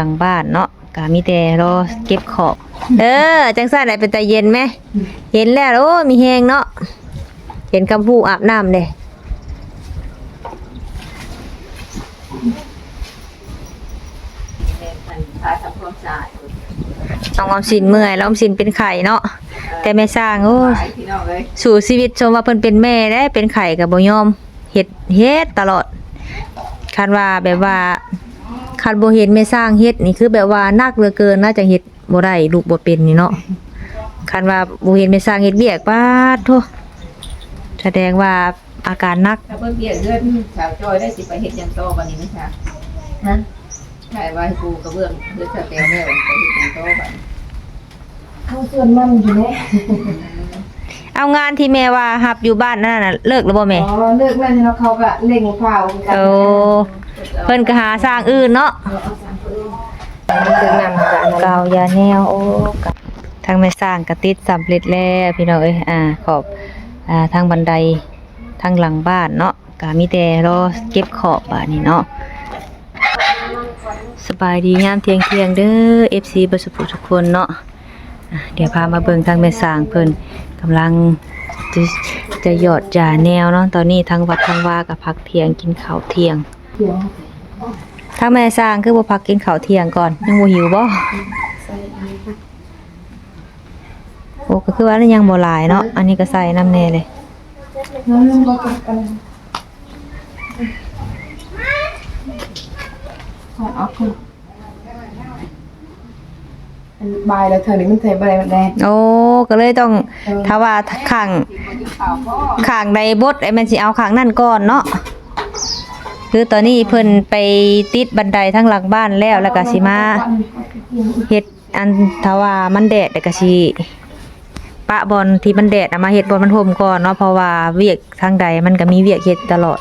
หลังบ้านเนาะก็มีแต่รอเก็บของจังซั่นได้เป็นตาเย็นไหมเห็นแล้วโอ้มีแฮงเนาะเห็นกำพูอาบน้ำเด้น้องออมสินเมื่อยแล้วออมสินเป็นไข่เนาะแต่แม่สร้างโอ้สู่ชีวิตชมว่าเพิ่นเป็นแม่ได้เป็นไข่ก็บ่ยอมเฮ็ดตลอดคันว่าแบบว่าคันบ่เห็นแม่สร้างเฮ็ดนี่คือแบบว่านักเหลือเกินน่าจะเฮ็ดบ่ได้ลูกบ่เป็นนี่เนาะคันว่าบ่เห็นแม่สร้างเฮ็ดเวียกปาดโธ่แสดงว่าอาการหนักถ้าเพิ่นเบียดเลือดสาวจอยได้สิไปเฮ็ดหยังต่อบัดนี้มั้ยคะฮะใช่ว่าให้ปูกระเบื้องเลือดสแตลแม่ไปเฮ็ดหยังต่อบัดเอาส่วนมันอยู่แน่เอางานที่แม่ว่ารับอยู่บ้านนั่นน่ะเลิกแล้วบ่แม่อ๋อเลิกแล้วเนาะเขาก็เล่งข้าวกันโอ้เพิ่นก็หาสร้างอื่นเนาะกาวยาแนวโอ้ทางแม่สร้างก็ติดสำเร็จแล้วพี่น้องเอ้ยขอบทางบันไดทางหลังบ้านเนาะก็มีแต่รอเก็บขอบบัดนี้เนาะสบายดียามเที่ยงเด้อ FC บ่สุขทุกคนเนาะเดี๋ยวพามาเบิ่งทางแม่สร้างเพิ่นกำลังจะหยอดยาแนวเนาะตอนนี้ทางวัดทางว่าก็พักเที่ยงกินข้าวเที่ยงถ้าแม่สร้างคือบ่พักกินข้าวเที่ยงก่อนยังบ่หิวบ่โอ้ก็คือว่ายังบ่หลายเนาะอันนี้ก็ใส่น้ำแน่เลยเอาคือบายแล้วเธอนี่มันใส่บ่ได้มันแดงโอ้ก็เลยต้องถ้าว่าข้างใดบดไอ้มันสิเอาข้างนั่นก่อนเนาะคือตอนนี้เพิ่นไปติดบันไดทั้งหลังบ้านแล้วก็สิมาเฮ็ดอันถ้าว่ามันแดดแล้วก็สิปะบอลที่มันแดดมาเฮ็ดบอลมันห่มก่อนเนาะเพราะว่าเวียกทางใดมันก็มีเวียกเฮ็ดตลอด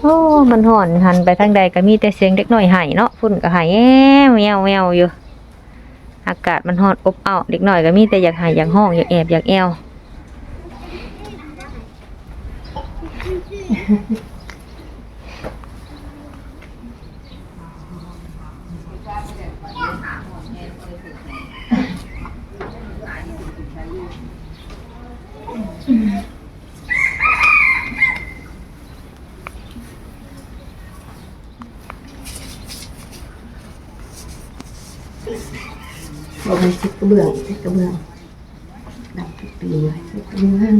โอ้มันห่อนหันไปทางใดก็มีแต่เสียงเด็กน้อยไห้เนาะฝุ่นก็ไห้แมวอยู่อากาศมันร้อนอบอ้าวเด็กน้อยก็มีแต่อยากไห้อยากห้องอยากแอบอยากแอวบอกมันสิกระเบื้องดับปีเลยกระเบื้อง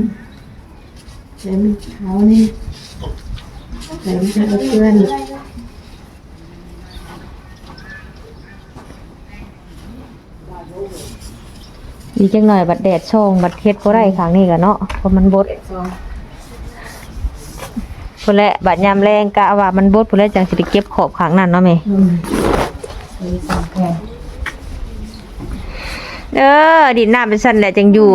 ใส่มันเท้านี่ใส่มันจะเพื่อนอีกจังหน่อยบัดแดดช่องบัดเฮ็ดบ่ได้ข้างนี้ก็เนาะเพราะมันบดพุ่นแหละบัดยามแรงกะว่ามันบดพุ่นแหละจังสิได้เก็บขอบข้างนั้นเนาะแม่ดินน้ำเป็นสั่นแหละจังอยู่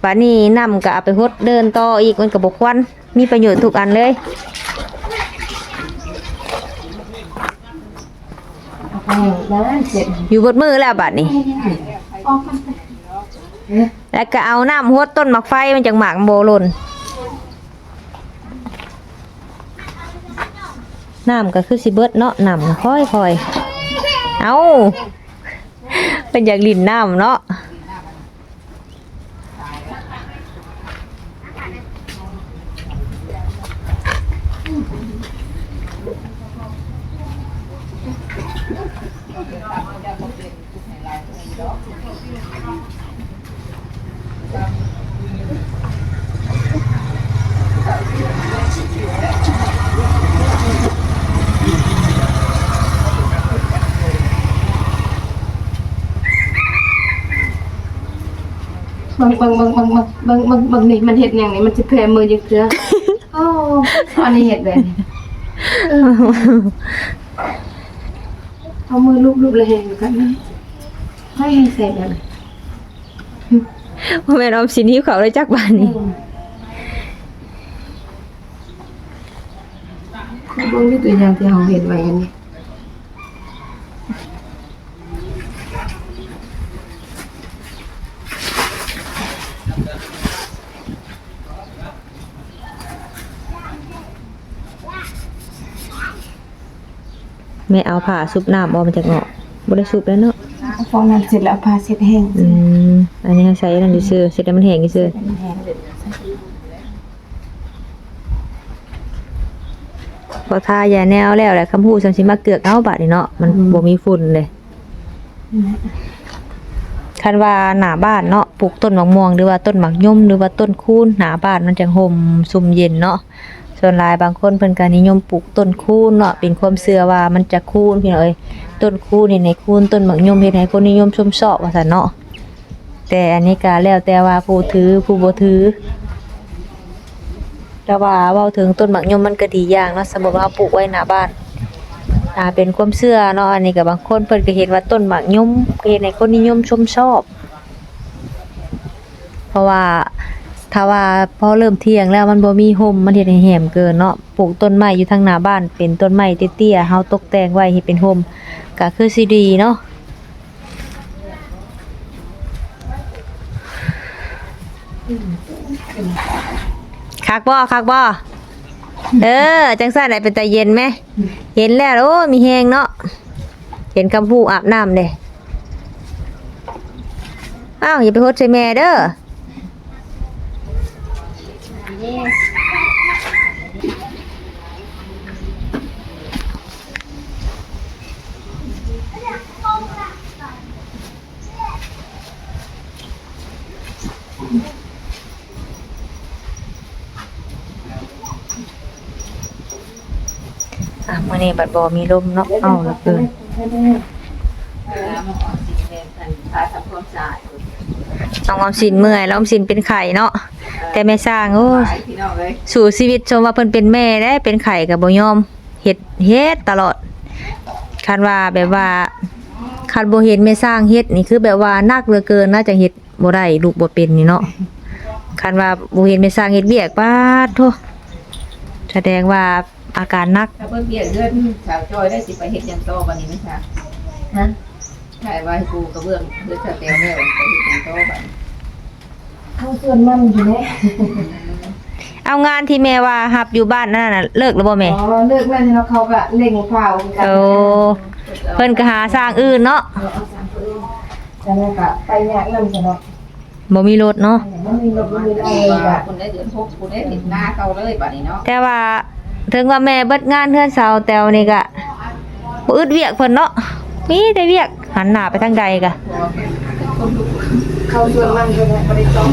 ป่านนี้น้ำก็เอาไปฮดเดินต่ออีกมันก็บ่ควันมีประโยชน์ทุกอันเลยอยู่บดมือแล้วบัดนี้แล้วก็เอาน้ำฮดต้นหมากไฟมันจังหมากโบหล่นน้ำก็คือสิเบิดเนาะน้ำค่อยเอาเป็นอยากลิ่นน้ำเนาะบางนี่มันเห็ดอย่างนี้มันจะแพมือยังเสือโอ้อันนี้เห็ดแบบเอามือลูบเลยเห็นกันนะให้เสร็จเลยพ่อแม่ออมสินหิวเขาเลยจักบ้านนี้บางนี่ตัวอย่างที่เราเห็นไว้อันนี้ แม่เอาผ้าซุบน้ำบ่มันจะงอกบ่ได้ซุบแล้วเนาะ เอาฟองน้ำเสร็จแล้วเอาผ้าเช็ดแห้ง อันนี้ใช้นั่นซื่อๆเสร็จแล้วมันแห้งซื่อ แห้ง พอทายาแนวแล้วแหละคำพูดซัมสิมาเกือกเอาบาดนี่เนาะมันบ่มีฝุ่นเลยคันว่าหน้าบ้านเนาะปลูกต้นมะม่วงหรือว่าต้นหมากยมหรือว่าต้นคูนหน้าบ้านมันจังห่มซุ่มเย็นเนาะส่วนหลายบางคนเพิ่นก็นิยมปลูกต้นคูนเนาะเป็นความเชื่อว่ามันจะคูนพี่น้องเอ้ยต้นคูนเฮ็ดให้คูนต้นหมากยมเฮ็ดให้คนนิยมชมชอบว่าซั่นเนาะแต่อันนี้ก็แล้วแต่ว่าผู้ถือผู้บ่ถือแต่ว่าเว้าถึงต้นหมากยมมันก็ดีอย่างเนาะสมมุติว่าปลูกไว้หน้าบ้านเป็นความเชื่อเนาะอันนี้ก็บางคนเพิ่นก็เห็นว่าต้นหมากยมก็เฮ็ดให้คนนิยมชมชอบเพราะว่าถ้าว่าพอเริ่มเที่ยงแล้วมันบ่มีร่มมันเฮ็ดให้แห้มเกินเนาะปลูกต้นไม้อยู่ทางหน้าบ้านเป็นต้นไม้เตี้ยๆเฮาตกแต่งไว้ให้เป็นร่มก็คือสิดีเนาะคักบ่จังซั่นได้เป็นตาเย็นไหมเห็นแล้วโอ้มีแฮงเนาะเห็นกำพูอาบน้ำเด้อ้าวอย่าไปโฮดใส่แม่เด้อมื้อนี้บัดบ่มีลมเนาะเอาเหลือเกิน มันออกสีแดงกันทาทำความสะอาด น้องออมสินเมื่อยแล้วออมสินเป็นไข่เนาะแต่แม่สร้างโอ้ย พี่น้องเลย สู่ชีวิตชมว่าเพิ่นเป็นแม่ได้เป็นไข่ก็บ่ยอมเฮ็ดตลอดคันว่าแบบว่าคันบ่เห็นแม่สร้างเฮ็ดนี่คือแบบว่านักเหลือเกินน่าจะเฮ็ดบ่ได้ลูกบ่เป็นนี่เนาะคันว่าบ่เห็นแม่สร้างเฮ็ดเวียกปาดโธแสดงว่าอาการหนัก ถ้าเพิ่นเบี้ยเลือดสาวจอยได้สิไปเฮ็ดยังโตบัดนี้มั้ยคะฮะใช่ว่าให้กูกระเบื้องเลือดสาวแตวแม่ไปเฮ็ดยังโตบัด เข้าส่วนมันอยู่แน่ เอางานที่แม่ว่ารับอยู่บ้านนั่นน่ะเลิกแล้วบ่แม่ อ๋อเลิกแล้วเนาะเขาก็เล่งเผากัน โอ้เพิ่นก็หาสร้างอื่นเนาะ แต่แล้วก็ไปยากนำซะเนาะ บ่มีรถเนาะ มันมีรถมีอะไรเลย ว่า ก็ คนได้เดือน6คนได้เห็นหน้าเขาเลยบัดนี้เนาะ แต่ว่าถึงว่าแม่เบิดงานเฮือนสาวแตวนี่ก็บ่อึดเวียกเพิ่นเนาะมีแต่เวียกหันหน้าไปทางใดก็ เข้าส่วนมันก็บ่ได้ต้อง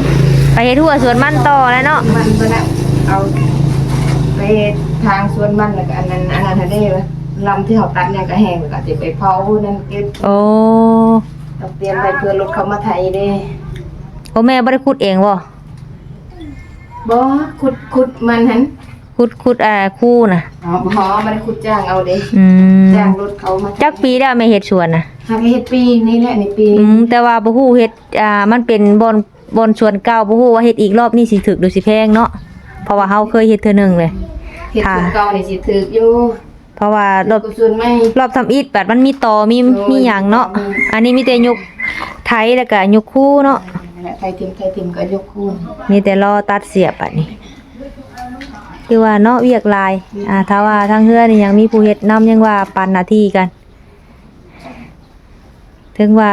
ไปเฮ็ดทั่วสวนมันต่อแล้วเนาะ มันก็น่ะเอาไปทางส่วนมันแล้วก็อันนั้นให้ได้ลำที่เขาตัดเนี่ยก็แห้งแล้วก็สิไปเผานั่นเก็บ โอ้ ต้องเตรียมไปเพื่อรถเขามาไถเด้ โอ้แม่บ่ได้ขุดเองบ่ บ่ขุดมันหัน ขุดคู่น่ะ อ๋อบ่มันขุดจ้างเอาเด้ อืม จ้างรถเขามา จักปีแล้วแม่เฮ็ดสวนน่ะ หาเฮ็ดปีนี่แหละในปี แต่ว่าบ่ฮู้เฮ็ดมันเป็นบ่อนสวนเก่าบ่ฮู้ว่าเฮ็ดอีกรอบนี้สิถึกหรือสิแพงเนาะเพราะว่าเฮาเคยเฮ็ดเทื่อหนึงเลย เฮ็ดส่วนเก่านี่สิถูกอยู่ เพราะว่ารอบ ก็ส่วนไม่ รอบทำอิฐบัดมันมีตอมีหยังเนาะอันนี้มีแต่ยกไถแล้วก็ยกคู่เนาะ นั่นแหละไทยทิมก็ยกคูณ มีแต่รอตัดเสียบอันนี้คือว่าเนาะเวียกหลายถ้าว่าทางเฮือนี่ยังมีผู้เฮ็ดนํยังว่าปันหน้าที่กัน ถึงว่า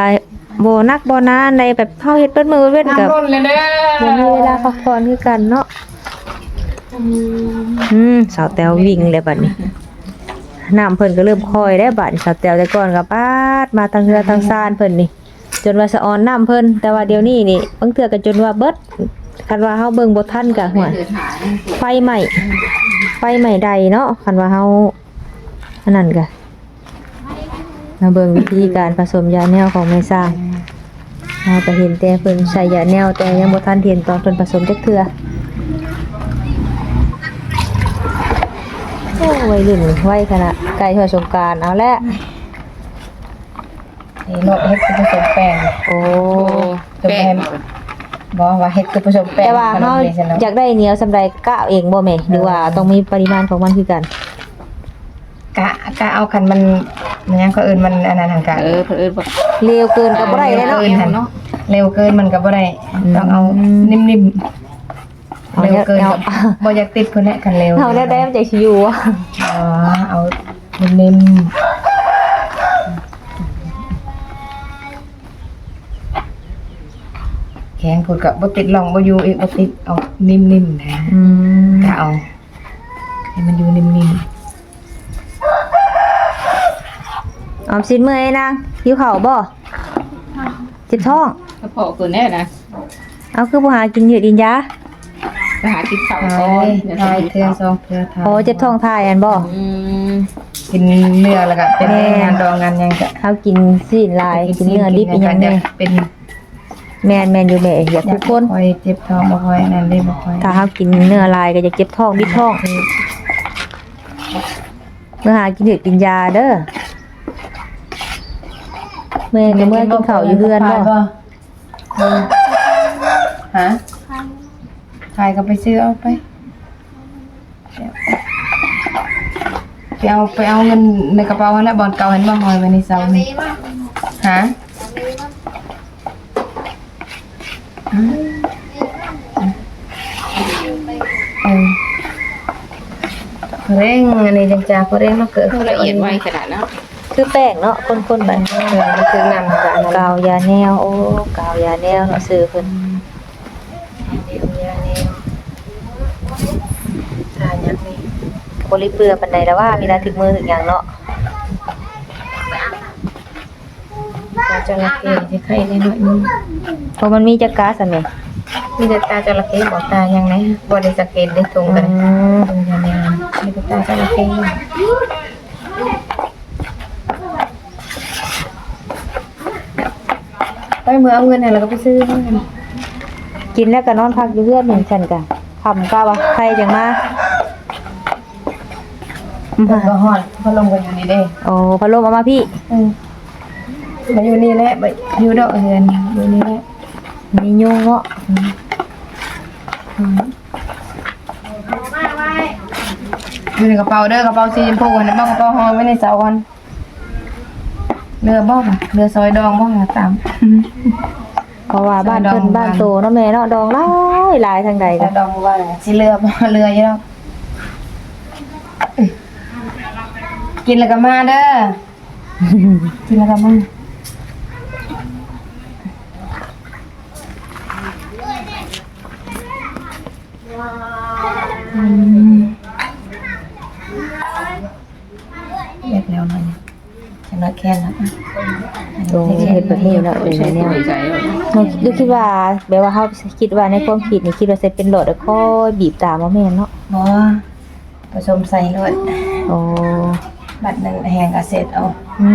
บ่นักบ่นานใดแบบเฮาเฮ็ดเบิดมื้อเบิดเว้นก็ น้ำล้นเลยเด้อ บ่มีเวลาพักผ่อนคือกันเนาะสาวแตววิ่งแล้วบัดนี้น้ำเพิ่นก็เริ่มค่อยแล้วบัดนี้สาวแตวแต่ก่อนก็ปาดมาทางเรือทางซ่านเพิ่นนี่จนว่าสะออนน้ำเพิ่นแต่ว่าเดี๋ยวนี้นี่บางเทื่อก็จนว่าเบิดคันว่าเฮาเบิ่งบ่ทันก็หัว เดือดหาย ไฟไหม้ใดเนาะคันว่าเฮาอันนั้นก็มาเบิ่งวิธีการผสมยาแนวของแม่สร้างเฮาก็เห็นแต่เพิ่นใส่ยาแนวแต่ยังบ่ทันเห็นตอนเพิ่นผสมจักเทื่อโอ้วัยรุ่นไวขนาดใกล้เทศกาลเอาละ นี่รถเฮ็ดคือผสมแป้ง โอ้ แป้งบ่ว่าเฮ็ดคือผสมแป้ง แต่ว่าเฮาอยากได้เหนียวสำใดกะเอาเองบ่แม่หรือว่าต้องมีปริมาณของมันคือกัน กะเอาคันมันยังก็เอิ้นมันอันนั้นหั่นกะ เพิ่นว่า เร็วเกินก็บ่ได้เลยเนาะ เนาะเร็วเกินมันก็บ่ได้ต้องเอานิ่มๆเร็วเกินก็บ่อยากติดเพิ่นแหละคันเร็ว เฮาได้มันจะสิอยู่อะ อ๋อเอานิ่ม แข็งพูดกับบ่ติดลองบ่อยู่อีกบ่ติดเอานิ่มๆนะ อืม ก็เอาให้มันอยู่นิ่ม ออมสินเมื่อยนางหิวข้าวบ่เจ็บท้อง ก็พอคือแน่นะ เอาคือบ่หากินยืดอินยา ไปหากินข้าว ๆ ก่อนเดี๋ยว ทาย ไป เทื่อสองเทื่อทาย โอ้เจ็บท้องทายอันบ่ อืม กินเนื้อแล้วก็เป็นงานดองงานหยังก็ เฮากินซีนลายกินเนื้อดิบอีหยังแน่ เป็น แม่นอยู่แม่อยากทุกคน คอยเจ็บท้องบ่ค่อยนั่นเลยบ่ค่อย ถ้าเฮากินเนื้อลายก็จะเจ็บท้องบิดท้องเมื่อหากินยืดกินยาเด้อแม่ก็เมื่อกินข้าวอยู่เฮือนบ่ เออฮะขายก็ไปซื้อเอาไปเอาเงินในกระเป๋าหั่นแหละบอลเก่าเห็นบ่หอยไว้ในเสานี่ฮะเออเร่งอันนี้จังจ้าเร่งมาเกิด ละเอียดไวขนาดนั้น คือแป้งเนาะคนๆบัด มันคือนำกัน กาวยาแนวโอ้กาวยาแนวเนาะซื้อเพิ่น ทานยังนี่ บ่ริเปลือปานใดแล้วว่ามีนาถึงมือถึงหยังเนาะ ตาจระเข้จะไข่ได้หน่อยนึง เพราะมันมีจักกาซั่นแหม มีแต่ตาจระเข้บอกตายังไงบ่ได้สังเกตได้ตรงกัน ตรงกันเนี่ยมีแต่ตาจระเข้ไปเมื่อเอาเงินให้แล้วก็ไปซื้อมากัน กินแล้วก็นอนพักอยู่เฮือนเหมือนกันกะค่ำกะว่าใครจังมา มันก็ฮอดพัดลมก็อยู่นี่เด้ โอ้พัดลมเอามาพี่ มาอยู่นี่แหละมาอยู่ดอกเฮือนอยู่นี่แหละ มียุงเนาะ อยู่ในกระเป๋าเด้อกระเป๋าสีชมพูนะบ่กระเป๋าห่อไว้ในเสาก่อนเรือบ่ค่ะเรือซอยดองบ่ค่ะตาม เพราะว่าบ้านเพิ่นบ้านโตเนาะแม่เนาะดองหลายทางใด แต่ ก็ ดองว่าสิเรือบ่เรืออยู่ดอกกินแล้วก็มาเด้อ กินแล้วก็มาเรียกแล้วหน่อยฉันละแค่แล้วอ่ะ โดนเฮ็ดแบบนี้เนาะเลยแนว ใจเลย ดูคิดว่าแบบว่าเฮาคิดว่าในความคิดนี่คิดว่าสิเป็นโลดแล้วค่อยบีบตามมาแม่นเนาะ บ่ผสมใส่รส โอ้ บัดนั้นแห้งก็เสร็จเอา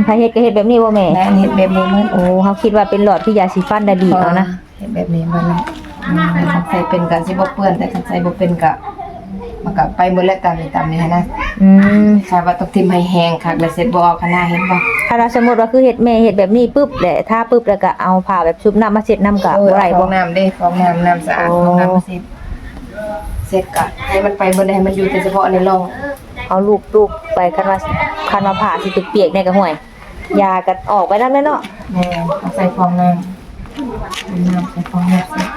ถ้าเฮ็ดก็เฮ็ดแบบนี้บ่แม่ และเฮ็ดแบบนี้มัน โอ้เฮาคิดว่าเป็นหลอดคือยาสีฟันได้บีบเอานะ เฮ็ดแบบนี้มันคันใส่เป็นก็สิบ่เปื้อนแต่คันใส่บ่เป็นก็มันก็ไปหมดแล้วตามนี้นะ อืม ใช่ว่าต้องทิ่มให้แห้งคักแล้วเสร็จบ่ออกคณะเห็นบ่ ถ้าเราสมมุติว่าคือเฮ็ดแม่เฮ็ดแบบนี้ปุ๊บแหละถ้าปุ๊บแล้วก็เอาผ้าแบบชุบน้ำมาเช็ดน้ำก็บ่ได้ ฟ บ่ องน้ำเด้ฟองน้ำสะอาด โอ้ ฟองน้ำมาเสร็จก็ให้มันไปเบิดให้มันอยู่แต่เฉพาะในร่อง เอาลูกไปคันว่าผ้าสิเปียกๆเนี่ยก็ห่วยยาก็ออกไปนำแม่เนาะ แม่เอาใส่ฟองน้ำใส่ฟองน้ำเสร็จ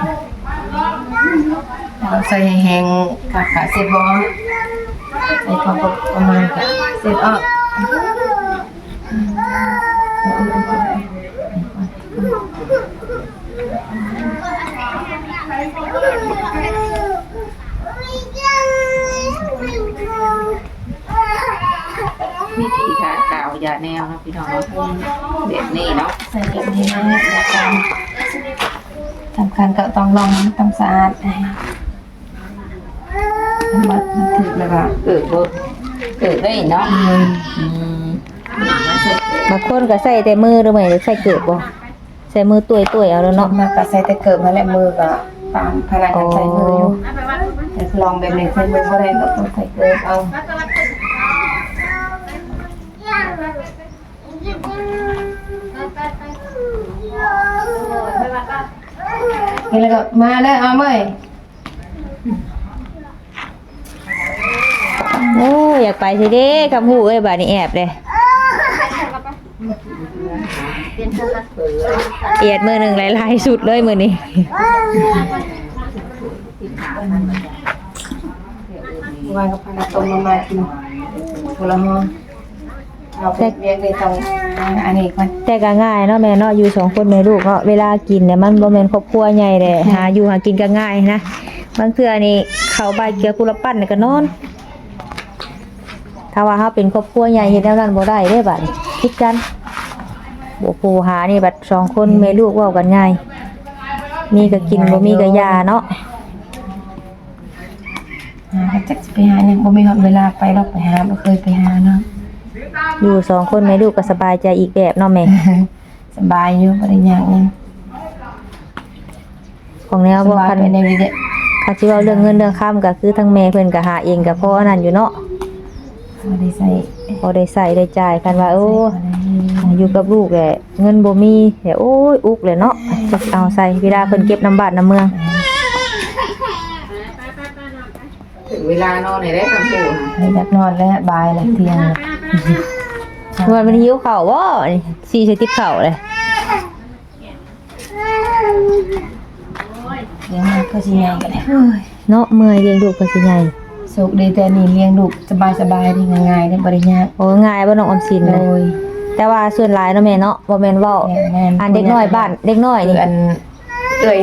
เอาใส่ให้แห้งคักก็เสร็จบ่ใส่พอประมาณก็เสร็จออก วิธีการกาวยาแนวเนาะพี่น้องเนาะแบบนี้เนาะ ใส่แบบนี้นะแล้วก็สำคัญก็ต้องลองทำสะอาดมันถึกแล้วก็ เกิดบ่เกิดได้เนาะอืม บางคนก็ใส่แต่มือหรือไม่หรือใส่เกลือบ่ใส่มือตุ้ยๆเอาแล้ว เนาะ เนาะ มาก็ใส่แต่เกิดมาแล้วมือก็ตามพนักงานใส่มืออยู่แต่ลองแบบนี้ใส่มือบ่ได้ก็ต้องใส่เกิดเอานี่แล้วก็มาเด้อเอาเว้ย โอ้อยากไปสิเด้คำฮู้เอ้ยบาดนี้แอบเลยเอียดมือหนึงหลายๆสุดเลยมื้อนี้ วางกับพนักต้มมากินคนละห้อง เอาไปเลี้ยงได้ต้องอันนี้ก่อน แต่ก็ง่ายเนาะแม่เนาะอยู่2คนแม่ลูกเนาะเวลากินเนี่ยมันบ่แม่นครอบครัวใหญ่เด้หาอยู่หากินก็ง่ายนะบางเทื่อนี่เข้าบ้านเกลือกุละปั้นนี่ก็นอนถ้าว่าเฮาเป็นครอบครัวใหญ่เฮ็ดแนวนั้นบ่ได้เด้บัดนี้คิดกันบ่ผู้หานี่บัด2คนแม่ลูกเว้ากันง่ายมีก็กินบ่มีก็ยาเนาะ จักสิไปหาเนี่ยบ่มีเวลาไปหรอกไปหาบ่เคยไปหาเนาะ อยู่2คนแม่ลูกก็สบายใจอีกแบบเนาะแม่ สบายอยู่บ่ได้ยากหยัง ของแนว ส บ่ บาย คัน ไปในวิเดะ คันสิเว้าเรื่องเงินเรื่องค้ำก็คือทั้งแม่เพิ่นก็หาเองก็พออันนั้นอยู่เนาะ บ่ได้ใส่ พอได้ใส่ได้จ่ายกันว่าโอ้อยู่กับลูกแหละเงินบ่มีแหละโอ้ยอุกเลยเนาะจะเอาใส่เวลาเพิ่นเก็บน้ำบ้านน้ำเมือง ถึงเวลานอนไหนได้ทำตัว ให้จักนอนแล้วบายแล้วเที่ยง มันหิวข้าวบ่สิใส่ติบข้าวเลย เลี้ยงมันก็สิใหญ่กันแล้ว เนาะเมื่อยเลี้ยงลูกก็สิใหญ่ สุขดีแต่นี่เลี้ยงลูกสบายๆดีง่ายๆได้บ่ได้ยาก โอ้ง่ายบ่น้องออมสิน โด นะ ย แต่ว่าส่วนหลายเนาะแม่เนาะบ่แม่นเว้า แม่น อันเด็กน้อยบ้านเด็กน้อย คือ นี่ อัน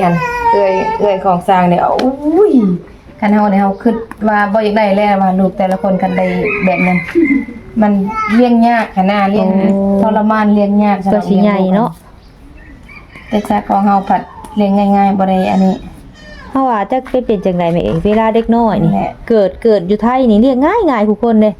หั่นเอ้ยของสร้างเนี่ยเอาอุ้ยคันเฮาเนี่ยเฮาคิดว่าบ่อยากได้แล้วว่าลูกแต่ละคนกันได้แบบนั้น มันเลี้ยงยากขนาดเลี้ยงทรมานเลี้ยงยาก ก็สิใหญ่เนาะ แต่จากของเฮาผัดเลี้ยงง่ายๆบ่ได้อันนี้ เฮาว่าจักเป็นจังไดแม่เองเวลาเด็กน้อยนี่ แหละ เกิดอยู่ไทยนี่เลี้ยงง่ายๆทุกคนเด้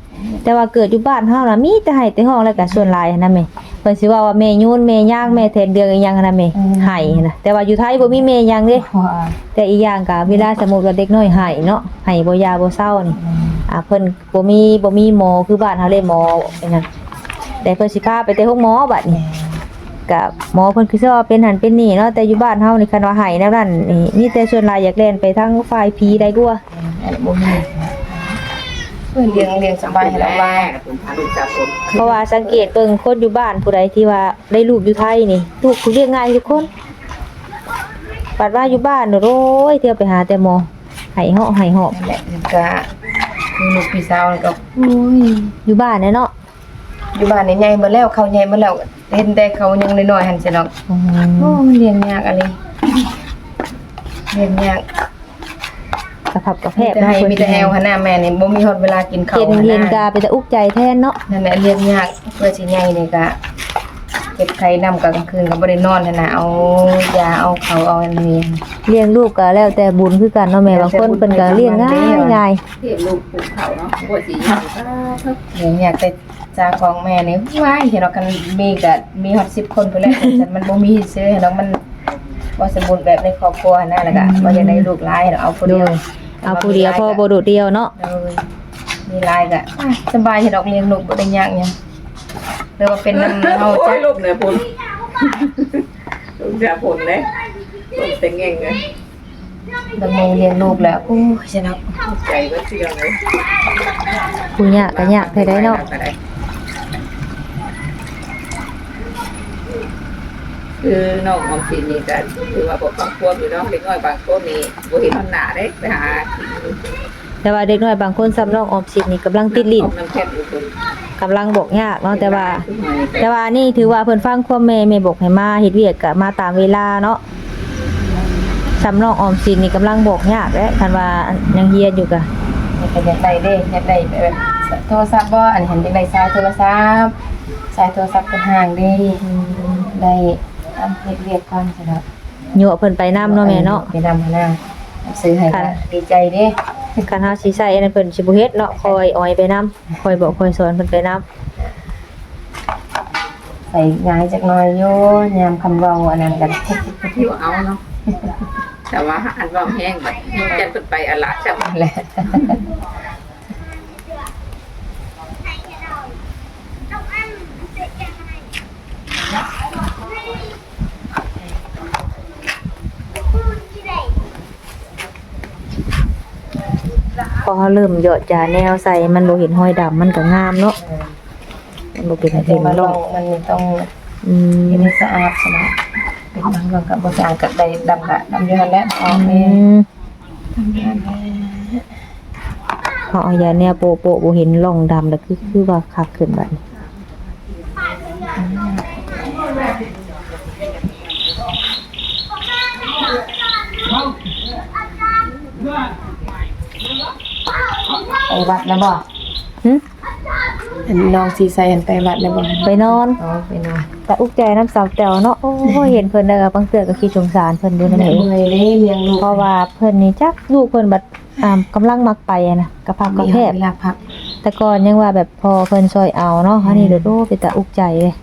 แต่ว่าเกิดอยู่บ้านเฮาน่ะมีแต่ให้แต่ห้องแล้วก็ส่วนหลายหั้นนะแม่เพิ่นสิว่าแม่ยูนแม่ย่างแม่แทนเดืองอีหยังหั้นนะแม่ให้หั้นนะแต่ว่าอยู่ไทยบ่มีแม่ย่างเด้ ว่า แต่อีกอย่างก็เวลาสมมุติว่าเด็กน้อยให้เนาะให้บ่ยาบ่เศร้านี่เพิ่นบ่มีหมอคือบ้านเฮาเลยหมออันนั้นแต่เพิ่นสิพาไปแต่ห้องหมอบัดนี้ก็หมอเพิ่นคือสิว่าเป็นหันเป็นนี่เนาะแต่อยู่บ้านเฮานี่คันว่าให้แนวนั้นนี่มีแต่ส่วนหลายอยากเล่นไปทางฝ่ายผีได้กว่า อันบ่มีเพิ่นเลี้ยงสบายให้แล้วว่า ผมพาลูกสาวผม เพราะว่าสังเกตเบิ่งคนอยู่บ้านผู้ใดที่ว่าได้ลูกอยู่ไทยนี่ลูกผู้เลี้ยงง่ายทุกคนปัดว่าอยู่บ้านโอ้ยเที่ยวไปหาแต่หมอให้เหาะให้หอบ นั่นแหละก็คือลูกพี่สาวนี่ก็โอ้ย อยู่บ้านเนี่ยเนาะ อยู่บ้านนี่ใหญ่มาแล้วเขาใหญ่มาแล้วเห็นแต่เขายังน้อยๆหั่นสิเนาะโอ้เลี้ยงยากอะไรเลี้ยงยาก กระพับกระแพ มี บ แต่ให้มีแต่แอวหั่นน่ะแม่นี่บ่มีฮอดเวลากินข้าว เย็น หั่น เย็น น่ะ กาไปแต่อุกใจแทนเนาะ นั่นแหละเลี้ยงยากเพื่อสิใหญ่นี่ก็เก็บไข่นำกลางคืนก็บ่ได้นอนหั่นน่ะเอายาเอาเขาเอาอันนี้ เลี้ยงลูกก็แล้วแต่บุญคือกันเนาะแม่บางคนเพิ่นก็เลี้ยงง่ายง่าย เรียนลูกปลูกเขาเนาะปวดสีอย่างก็ เลี้ยงยากแต่จาของแม่นี่ว้ายเห็นเนาะกันมีก็มีฮอด10คนพุ่นแหละแต่มันบ่มีซื้อให้เนาะมันบ่สมบูรณ์แบบในครอบครัวหั่นน่ะแล้วก็บ่อยากได้ลูกหลายเนาะเอาผู้ โด เดียวย เอาผู้เดียวพอบ่โดดเดียวเนาะ เลยมีหลายก็สบายเห็นดอกเลี้ยงลูกบ่ได้ยากหยังหรือว่าเป็นน้ำเฮา โอ้ จั ย ก ลูกเนี่ยผมลูกจะผลเลยลูกเต็งเองเลย ดำรงเลี้ยงลูกแล้วโอ้ยฉันเอา ใจก็เชื่อเลย ผู้ยากก็ยากแท้ได้เนาะ คือน้องออมสินนี่ก็ถือว่าบอกบางคนอยู่เนาะเด็กน้อยบางคนนี่บ่เห็นมันหนาเด้ไปหา แต่ว่าเด็กน้อยบางคนซ้ำน้องออมสินนี่กำลังติดลิ้น ออกน้ำแข็งอยู่คน กำลังบอกยากเนาะแต่ว่านี่ถือว่าเพิ่นฟังความแม่บอกให้มาเฮ็ดเวียกก็มาตามเวลาเนาะซ้ำน้องออมสินนี่กำลังบอกยากและคันว่ายังเฮียนอยู่ก็ อยากได้เด้อยากได้แบบโทรศัพท์บ่อันเห็นอยากได้สายโทรศัพท์สายโทรศัพท์เป็นห่างเด้ได้อันเฮ็ดเวียกก่อนซั่นเนาะ ยั่วเพิ่นไปนำเนาะแม่เนาะ ไปนำหน้าซื้อให้ก็ดีใจเด้ คันเฮาสิใช้อันนั้นเพิ่นสิบ่เฮ็ดเนาะคอยออยไปนำคอยบอกคอยสอนเพิ่นไปนำ ใส่งายจักหน่อยโยยามคำเว้าอันนั้นกัน ที่ว่าเอาเนาะแต่ว่าอันว่าแห้งแบบจันเพิ่นไปอะละจัง แหละ พอเขาเริ่มหยอดจาแนวใส่มันบ่เห็นห้อยดำมันก็งามเนาะมันบ่เป็น แต่ เห็น มาล ร่อ อง ง มันต้อง อืม เห็นสะอาดสะอาดเป็นบางเรื่องกับบ่สะอาดกับใดดำกะดำอยู่หั่นแหละออก อื แม่ มเขาเอายาแนวโปะบ่เห็นร่องดำแล้วคือว่าคักขึ้นบัดนี้ ไปวัดแล้วบ่ หึ อันน้องสีใสอันไปวัดแล้วบ่ ไปนอน อ๋อไปนอน แต่อุกใจน้ำสาวแต๋วเนาะโอ้ยเห็นเพิ่นได้ก็บางเทื่อก็คิดสงสารเพิ่นอยู่นั่น เมื่ เอง อยเด้เลี้ยงลูก เพราะว่าเพิ่นนี่จักลูกเพิ่นบัดกำลังมักไปอะนะกระพับกระแพบ เวลาพัก แต่ก่อนยังว่าแบบพอเพิ่นช่วยเอาเนาะอันนี้เดี๋ยวโตเป็นตาอุกใจเลย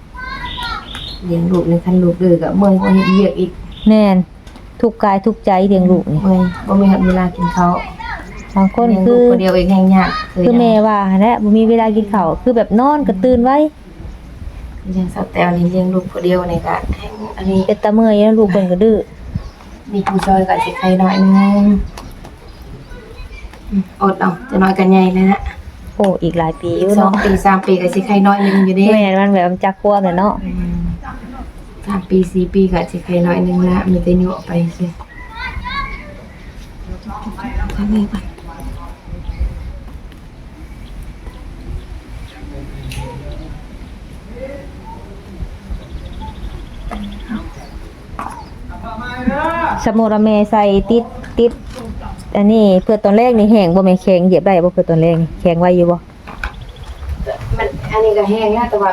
เลี้ยงลูกในคันลูกดื้อก็เมื่อยบ่เฮ็ดเวียกอีก แม่นทุกข์กายทุกข์ใจเลี้ยงลูกนี่ เมื่อยบ่มีเวลากินข้าว บางคน เลี้ยง คื ลูก อ คนเดียวเองแฮงยาก คือแม่ว่าหั่นแหละบ่มีเวลากินข้าวคือแบบนอนก็ตื่นไว้ เลี้ยงสาวแตวนี่เลี้ยงลูกคนเดียวนี่ก็แฮงอันนี้ เป็นตาเมื่อยนะลูกเพิ่นก็ดื้อ มีผู้ช่วยก็สิใครน้อยนึงอดเอาจะน้อยกันใหญ่เลยนะ โอ้อีกหลายปีอยู่ 2 เนาะ ปี3ปีก็สิใครน้อยนึงอยู่เด้ แม่นมันแบบมันจักควบเนี่ยเนาะ 3ปี4ปีก็สิใครน้อยนึงละมีแต่อยู่ออกไปซิทำเองไป สมมุติว่าแม่ใส่ติดอันนี้เพื่อตอนแรกนี่แห้งบ่แม่แข็งเหยียบได้บ่เพื่อตอนแรกนี่แข็งไว้อยู่บ่ มันอันนี้ก็แห้งนะแต่ว่า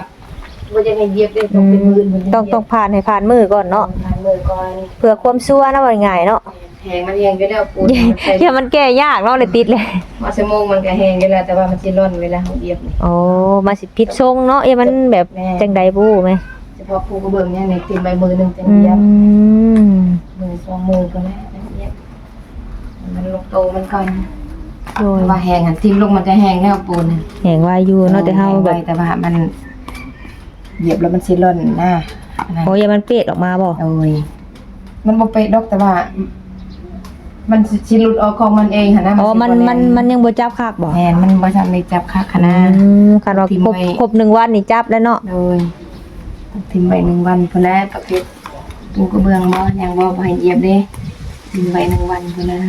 บ่จะให้เหยียบได้ต้องเป็นมือมัน ต้องผ่านให้ผ่านมือก่อนเนาะ ผ่านมือก่อน เพื่อความชั่วนะว่าง่ายเนาะ แห้งมันแห้งอยู่แล้วปูนมันใส่ อย่ามันแก้ยากเนาะเลยติดเลย ว่าชั่วโมงมันก็แห้งอยู่แล้วแต่ว่ามันสิร้อนเวลาเฮาเหยียบนี่ โอ้มาสิผิดทรงเนาะมันแบบ แม่ จังใดบู้ไหม เฉพาะปูกระเบื้องเนี่ยในตีนใบมือหนึงจัง อื เหยียบ ม มือ2มือก็แล้วเหยียบมันลงโตมันก่อน โอ้ย แต่ว่าแห้งหันทิ่มลงมันจะแห้งแล้วปูนน่ะ แห้งไว้อยู่เนาะแต่เฮาแบบ แต่ว่ามันเหยียบแล้วมันสิร้อนนะอันนั้น โอ้ยอย่ามันเปรตออกมาบ่ โอ้ยมันบ่เป๊ะดอกแต่ว่า มันสิหลุดออกของมันเองหั่นนะ อ๋อ สิ มัน บ่แ มันยังบ่จับคักบ่ แม่นมันบ่ทันได้จับคักขนาด คันว่า ทิ้ง ครบ ไว้ ครบ1วันนี่จับแล้วเนาะ โดยทิ้งไว้1วันพุ่นแหละประเภทปูกระเบื้องบ่ยังบ่ให้เหยียบเด้ทิ้งไว้1วันพุ่นนะ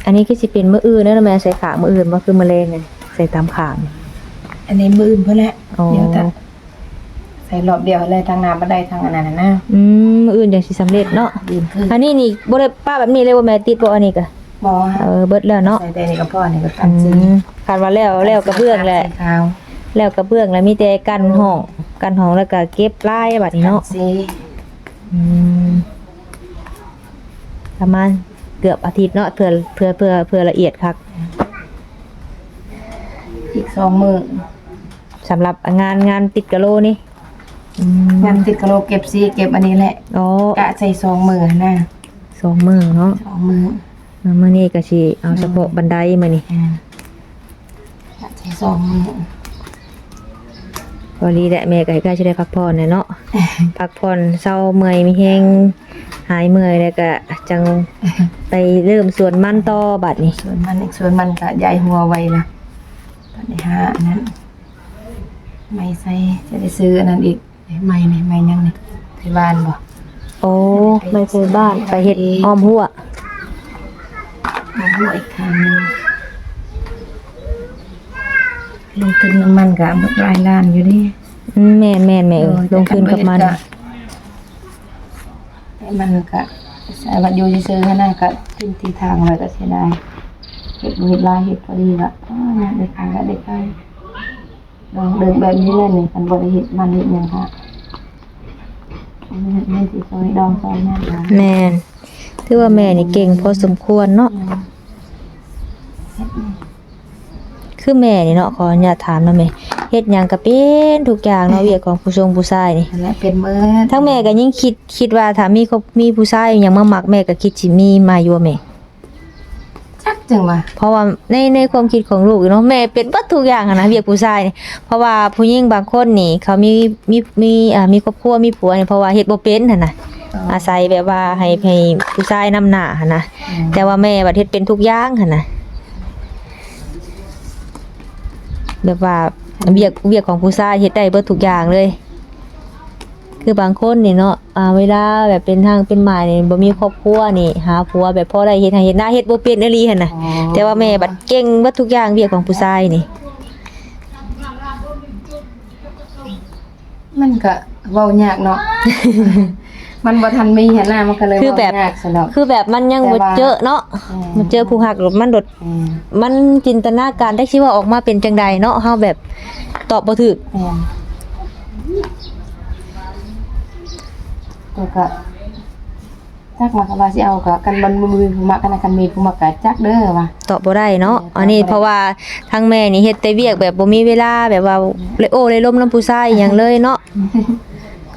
อันนี้คือสิเป็นมื้ออื่นเด้อแม่ใส่ขางมื้ออื่นบ่คือมื้อแลงนี่ใส่ตามขาง อันนี้มื้ออื่นพุ่นแหละ อ๋อ เดี๋ยวถ้าใส่รอบเดียวเลยทางน้ำบ่ได้ทางอันนั้นน่ะนะ มื้ออื่นจังสิสำเร็จเนาะ ดื่มคือ อันนี้นี่บ่ได้ป้าแบบนี้เลยบ่แม่ติดบ่อันนี้ก็ บ่ฮะ เบิดแล้วเนาะ ใส่แต่นี่ก็พอนี่ก็ตัดสิ คาดว่าแล้วกระเบื้องแหละ ขาว แล้วกระเบื้องแล้วมีแต่กันห้องแล้วก็เก็บลายบัดนี้เนาะ สี อืมประมาณเกือบอาทิตย์เนาะเพื่อละเอียดคัก อีก2มื้อ สำหรับงานติดกะโลนี่ งานติดกะโหลกเก็บสีเก็บอันนี้แหละ อ๋อก ะใส่2มื้อนะ 2 มื้อเนาะ 2มื้อ มื้อนี้ก็สิเอาเฉพาะบันไดมื้อนี้ กะใส่2มื้อ พอดีแหละแม่ก็ใกล้จะได้พักผ่อนเนาะ พักผ่อนเศร้าเมื่อยมีแฮงหายเมื่อยแล้วก็จังไปเริ่มสวนมันต่อบัดนี้ ส่วนมันอีกส่วนมันก็ใหญ่หัวไว้ละตอนนี้หาอันนั้นไม่ใส่จะได้ซื้ออันนั้นอีกไม่นี่ไม่ยังนี่ที่บ้านบ่ โอ้ไม่เคยบ้านไปเฮ็ดอ้อมหัว มาหัวอีกทางหนึงลงทุนน้ำมันก็หมดหลายล้านอยู่ดิ แม่นแม่ลงทุนกับมัน มันก็ใส่วัดอยู่ซื่อๆนะก็ทิ้งที่ทางไว้ก็เสียดายเฮ็ดบ่เฮ็ดหลายเฮ็ดพอดีก็เนี่ยได้ขายก็ได้ขายลองเดินแบบนี้เลยนี่กันบ่ได้เฮ็ดมันเฮ็ดหยังค่ะแม่สิซอยดองซอยนั่นล่ะ แม่นถือว่าแม่นี่เก่งพอสมควรเนาะคือแม่นี่เนาะขออนุญาตถามนะแม่เฮ็ดหยังก็เป็นทุกอย่างเนาะเวียกของผู้ชายนี่ นั่นแหละเป็นมื้อ ทั้งแม่ก็ยิ่งคิดว่าถ้ามีผู้ชายหยังมามักแม่ก็คิดสิมีมาอยู่แม่ จักจังว่า เพราะว่าในความคิดของลูกเนาะแม่เป็นเบิดทุกอย่างอะนะเวียกผู้ชายนี่เพราะว่าผู้หญิงบางคนนี่เขามีครอบครัวมีผัวนี่เพราะว่าเฮ็ดบ่เป็นหั่นน่ะอาศัยแบบว่าให้ผู้ชายนำหน้าหั่นนะแต่ว่าแม่บัดเฮ็ดเป็นทุกอย่างหั่นน่ะแบบว่าเวียกของผู้ชายเฮ็ดได้เบิดทุกอย่างเลย คือบางคนนี่เนาะเวลาแบบเป็นทางเป็นหมายนี่บ่มีครอบครัวนี่หาผัวแบบพอได้เฮ็ดให้เฮ็ดหน้าเฮ็ดบ่เป็นอีหลีหั่นน่ะแต่ว่าแม่บัดเก่งเบิดทุกอย่างเวียกของผู้ชายนี่ มันก็เว้ายากเนาะ มันบ่ทันมีหันหน้ามันก็เลย คือ เว้า แบบ ยากซะเนาะ คือแบบมันยังบ่เจอเนาะมันเจอผู้ฮักหรือมันมันจินตนาการได้คิดว่าออกมาเป็นจังใดเนาะเฮาแบบตอบบ่ถูก แต่ก็จักว่าก็ว่าสิเอาก็กันบ่มีผู้มักกันนะกันมีผู้มักก็จักเด้อว่า ตอบบ่ได้เนาะอันนี้เพราะว่าทางแม่นี่เฮ็ดแต่เวียกแบบบ่มีเวลาแบบว่าเลยโอ้เลยล้มน้ำผู้ชายหยังเลยเนาะ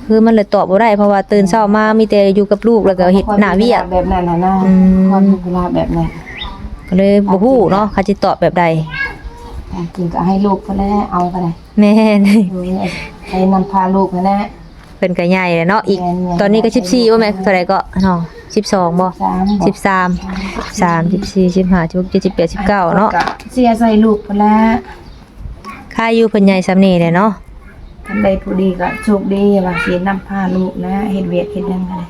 คือมันเลยตอบบ่ได้เพราะว่าตื่นเช้ามามีแต่อยู่กับลูกแล้วก็เฮ็ดหน้าเวียก แบบนั้นน่ะนะความมีเวลาแบบนั้น ก็เลยบ่ฮู้เนาะเขาสิตอบแบบใด จริงก็ให้ลูกก็แล้วเอาก็ได้ แม่น ให้นำพาลูกนั่นแหละ เพิ่นก็ใหญ่แล้วเนาะอีก แม่นๆ ตอนนี้ก็14บ่แม่เท่าใดก็เนาะ12บ่13 14 15 16 17 18 19เนาะ เสียใส่ลูกไปแล้ว ค่าอยู่เพิ่นใหญ่ซำนี้แหละเนาะ คันใดผู้ดีก็โชคดีว่าสินำพาลูกนะเฮ็ดเวียกเฮ็ดหยังก็ได้